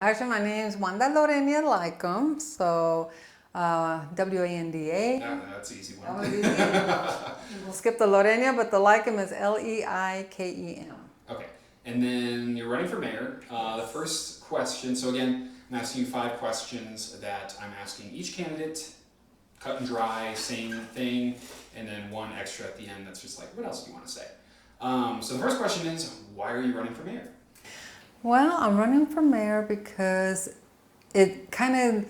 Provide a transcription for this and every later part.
Actually, my name is Wanda Leikem, so Wanda. That's easy That one. was easy. We'll skip the Lorena, but the Leikem is Leikem. Okay, and then you're running for mayor. The first question, so again, I'm asking you 5 questions that I'm asking each candidate, cut and dry, same thing, and then one extra at the end that's just like, what else do you want to say? So the first question is, why are you running for mayor? Well, I'm running for mayor because it came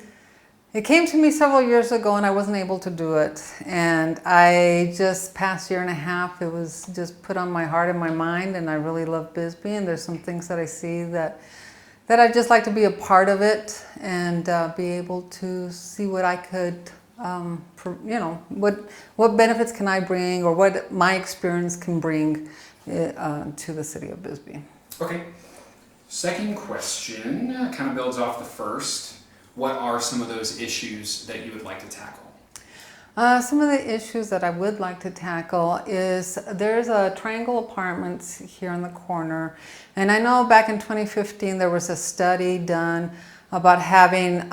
to me several years ago and I wasn't able to do it. And I just past year and a half, it was just put on my heart and my mind, and I really love Bisbee, and there's some things that I see that I'd just like to be a part of it and be able to see what I could, what benefits can I bring, or what my experience can bring to the city of Bisbee. Okay. Second question kind of builds off the first. What are some of those issues that you would like to tackle? Some of the issues that I would like to tackle is there's a Triangle Apartments here in the corner, and I know back in 2015 there was a study done about having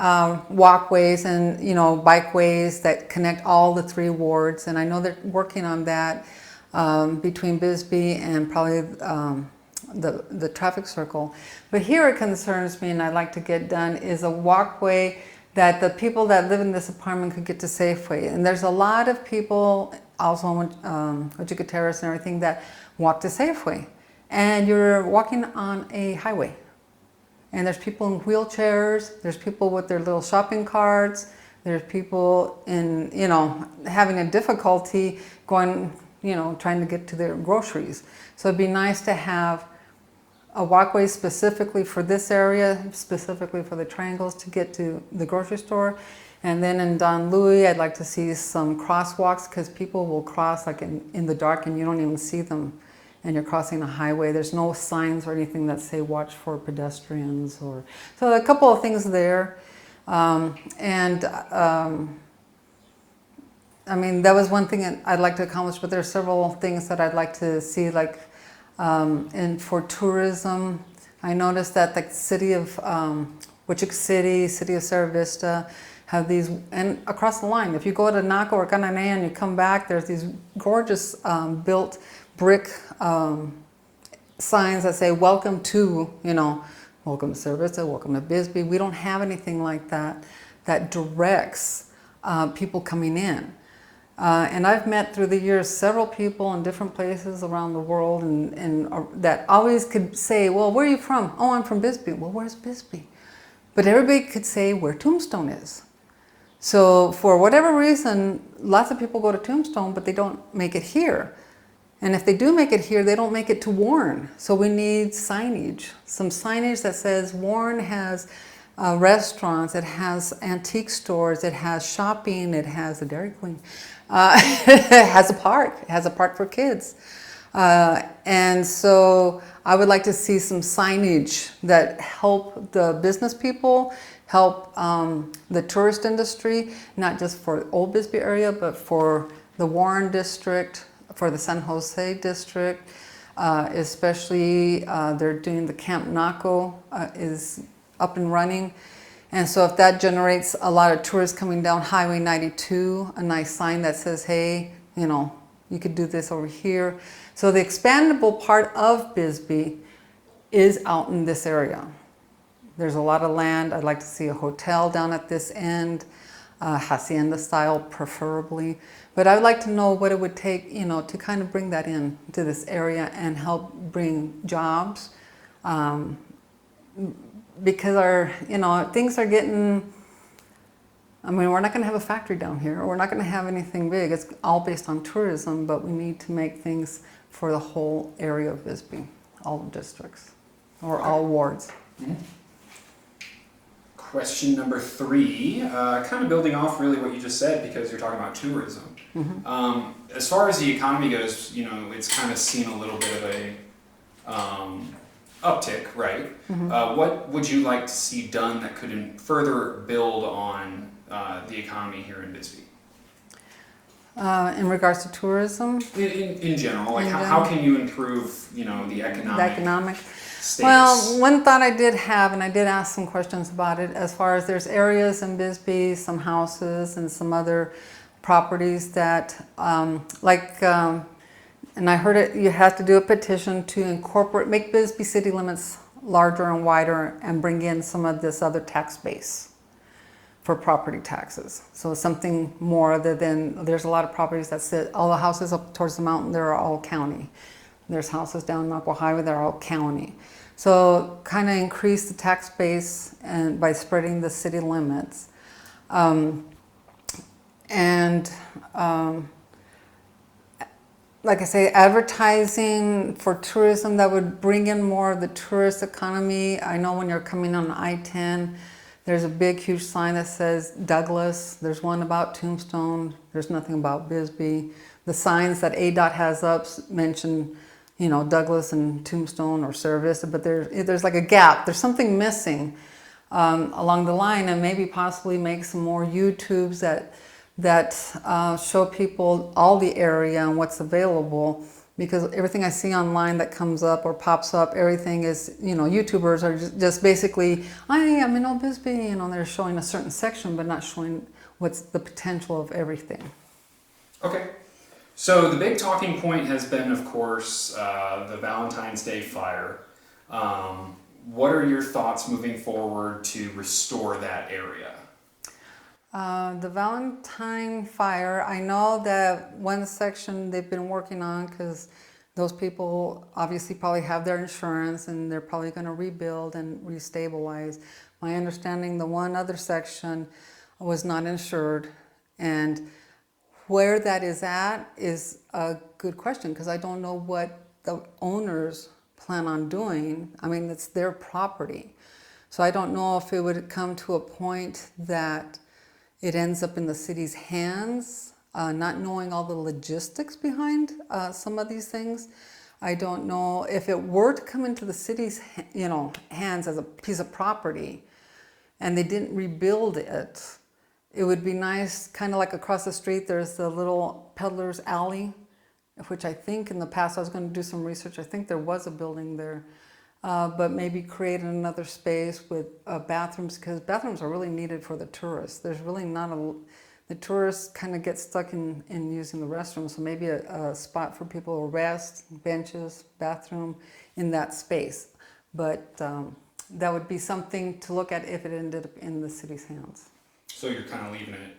walkways and bikeways that connect all the 3 wards, and I know they're working on that between Bisbee and probably the traffic circle. But here it concerns me, and I'd like to get done, is a walkway that the people that live in this apartment could get to Safeway. And there's a lot of people also on Terrace and everything that walk to Safeway. And you're walking on a highway. And there's people in wheelchairs, there's people with their little shopping carts, there's people in, having a difficulty going, trying to get to their groceries. So it'd be nice to have a walkway specifically for this area, specifically for the triangles to get to the grocery store. And then in Don Louis, I'd like to see some crosswalks, because people will cross like in the dark and you don't even see them, and you're crossing a highway. There's no signs or anything that say watch for pedestrians. So a couple of things there. I mean, that was one thing that I'd like to accomplish, but there's several things that I'd like to see, like and for tourism, I noticed that the city of Wichita City, city of Cerro Vista, have these, and across the line, if you go to Naco or Cananea and you come back, there's these gorgeous built brick signs that say, welcome to, welcome to Cerro Vista, welcome to Bisbee. We don't have anything like that that directs people coming in. And I've met through the years several people in different places around the world, and that always could say, well, where are you from? Oh, I'm from Bisbee. Well, where's Bisbee? But everybody could say where Tombstone is. So for whatever reason, lots of people go to Tombstone, but they don't make it here. And if they do make it here, they don't make it to Warren. So we need signage, some signage that says Warren has restaurants, it has antique stores, it has shopping, it has a Dairy Queen. It has a park for kids. And so I would like to see some signage that help the business people, help the tourist industry, not just for the Old Bisbee area, but for the Warren district, for the San Jose district, especially they're doing the Camp Naco is up and running. And so if that generates a lot of tourists coming down Highway 92, a nice sign that says, hey, you could do this over here. So the expandable part of Bisbee is out in this area. There's a lot of land. I'd like to see a hotel down at this end, hacienda style preferably. But I'd like to know what it would take, to kind of bring that in to this area and help bring jobs. Because things are getting, I mean, we're not going to have a factory down here. We're not going to have anything big. It's all based on tourism, but we need to make things for the whole area of Bisbee, all districts, or all wards. Mm-hmm. Question number 3, kind of building off really what you just said, because you're talking about tourism. Mm-hmm. As far as the economy goes, it's kind of seen a little bit of a uptick, right? Mm-hmm. What would you like to see done that could further build on the economy here in Bisbee? In regards to tourism, In general, like In how general? can you improve, you know, the economic the economic. status? Well, one thought I did have, and I did ask some questions about it, as far as there's areas in Bisbee, some houses and some other properties that, and I heard it, you have to do a petition to incorporate, make Bisbee city limits larger and wider and bring in some of this other tax base for property taxes. So something more other than, there's a lot of properties that sit, all the houses up towards the mountain, they're all county. There's houses down Naco Highway, they're all county. So kind of increase the tax base and by spreading the city limits. Like I say, advertising for tourism that would bring in more of the tourist economy. I know when you're coming on I-10, there's a big, huge sign that says Douglas. There's one about Tombstone. There's nothing about Bisbee. The signs that ADOT has up mention, you know, Douglas and Tombstone or Service, but there's like a gap. There's something missing along the line, and maybe possibly make some more YouTubes that show people all the area and what's available, because everything I see online that comes up or pops up, everything is, you know, YouTubers are just basically, I am in Old Bisbee, you know, they're showing a certain section but not showing what's the potential of everything. Okay. So the big talking point has been, of course, the Valentine's Day fire. What are your thoughts moving forward to restore that area? The Valentine fire, I know that one section they've been working on, because those people obviously probably have their insurance and they're probably going to rebuild and restabilize. My understanding, the one other section was not insured, and where that is at is a good question, because I don't know what the owners plan on doing. I mean, it's their property. So I don't know if it would come to a point that it ends up in the city's hands, not knowing all the logistics behind some of these things. I don't know if it were to come into the city's, you know, hands as a piece of property and they didn't rebuild it. It would be nice, kind of like across the street, there's the little peddler's alley, which I think in the past, I was going to do some research, I think there was a building there. But maybe create another space with bathrooms, because bathrooms are really needed for the tourists. There's really not the tourists kind of get stuck in using the restroom, so maybe a spot for people to rest, benches, bathroom in that space. But that would be something to look at if it ended up in the city's hands. So you're kind of leaving it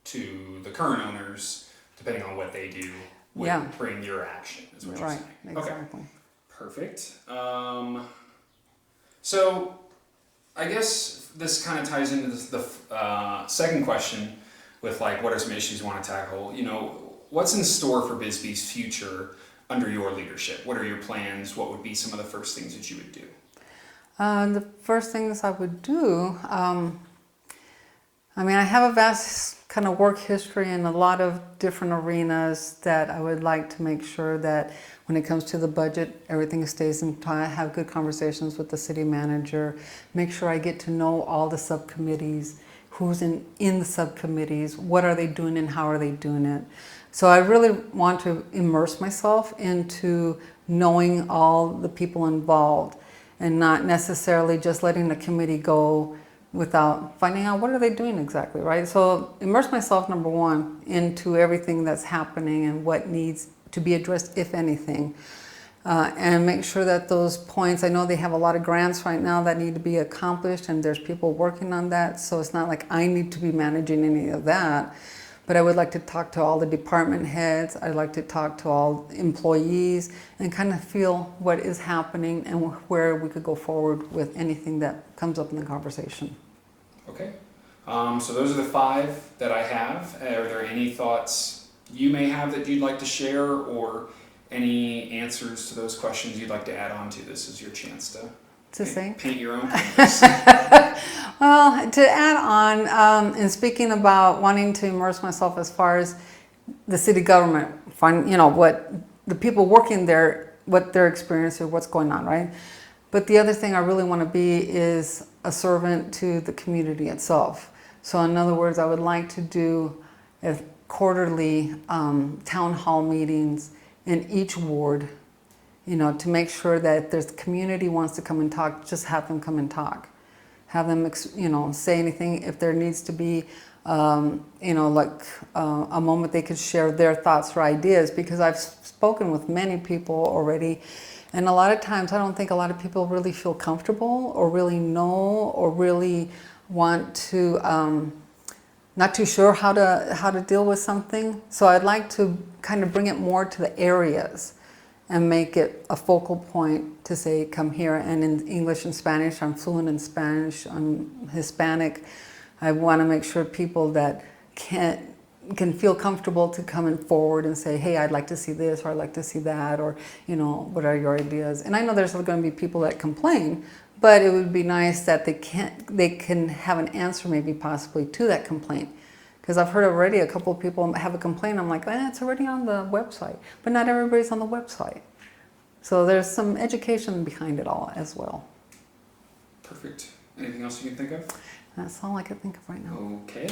to the current owners, depending on what they do, would Yeah. bring your action, is what you're Right, saying. exactly. Okay. Perfect. So I guess this kind of ties into the second question with, like, what are some issues you want to tackle? You know, what's in store for Bisbee's future under your leadership? What are your plans? What would be some of the first things that you would do? The first things I would do, I mean, I have a vast kind of work history in a lot of different arenas that I would like to make sure that when it comes to the budget, everything stays in time. Have good conversations with the city manager, make sure I get to know all the subcommittees, who's in the subcommittees, what are they doing and how are they doing it. So I really want to immerse myself into knowing all the people involved and not necessarily just letting the committee go without finding out what are they doing exactly, right? So immerse myself, number one, into everything that's happening and what needs to be addressed, if anything. And make sure that those points, I know they have a lot of grants right now that need to be accomplished and there's people working on that, so it's not like I need to be managing any of that. But I would like to talk to all the department heads, I'd like to talk to all employees and kind of feel what is happening and where we could go forward with anything that comes up in the conversation. Okay. So those are the 5 that I have. Are there any thoughts you may have that you'd like to share, or any answers to those questions you'd like to add on to? This is your chance to paint your own canvas. Well, to add on, in speaking about wanting to immerse myself as far as the city government, find, you know, what the people working there, what their experience or what's going on, right? But the other thing I really want to be is a servant to the community itself. So in other words, I would like to do, if quarterly town hall meetings in each ward, you know, to make sure that if there's community wants to come and talk, just have them come and talk. Have them, you know, say anything. If there needs to be, you know, like a moment they could share their thoughts or ideas, because I've spoken with many people already, and a lot of times I don't think a lot of people really feel comfortable or really know or really want to, not too sure how to deal with something. So I'd like to kind of bring it more to the areas and make it a focal point to say, come here. And in English and Spanish, I'm fluent in Spanish, I'm Hispanic. I want to make sure people that can feel comfortable to come in forward and say, hey, I'd like to see this, or I'd like to see that, or, you know, what are your ideas? And I know there's going to be people that complain, but it would be nice that they can have an answer maybe possibly to that complaint. Because I've heard already a couple of people have a complaint. I'm like, it's already on the website. But not everybody's on the website. So there's some education behind it all as well. Perfect. Anything else you can think of? That's all I can think of right now. Okay.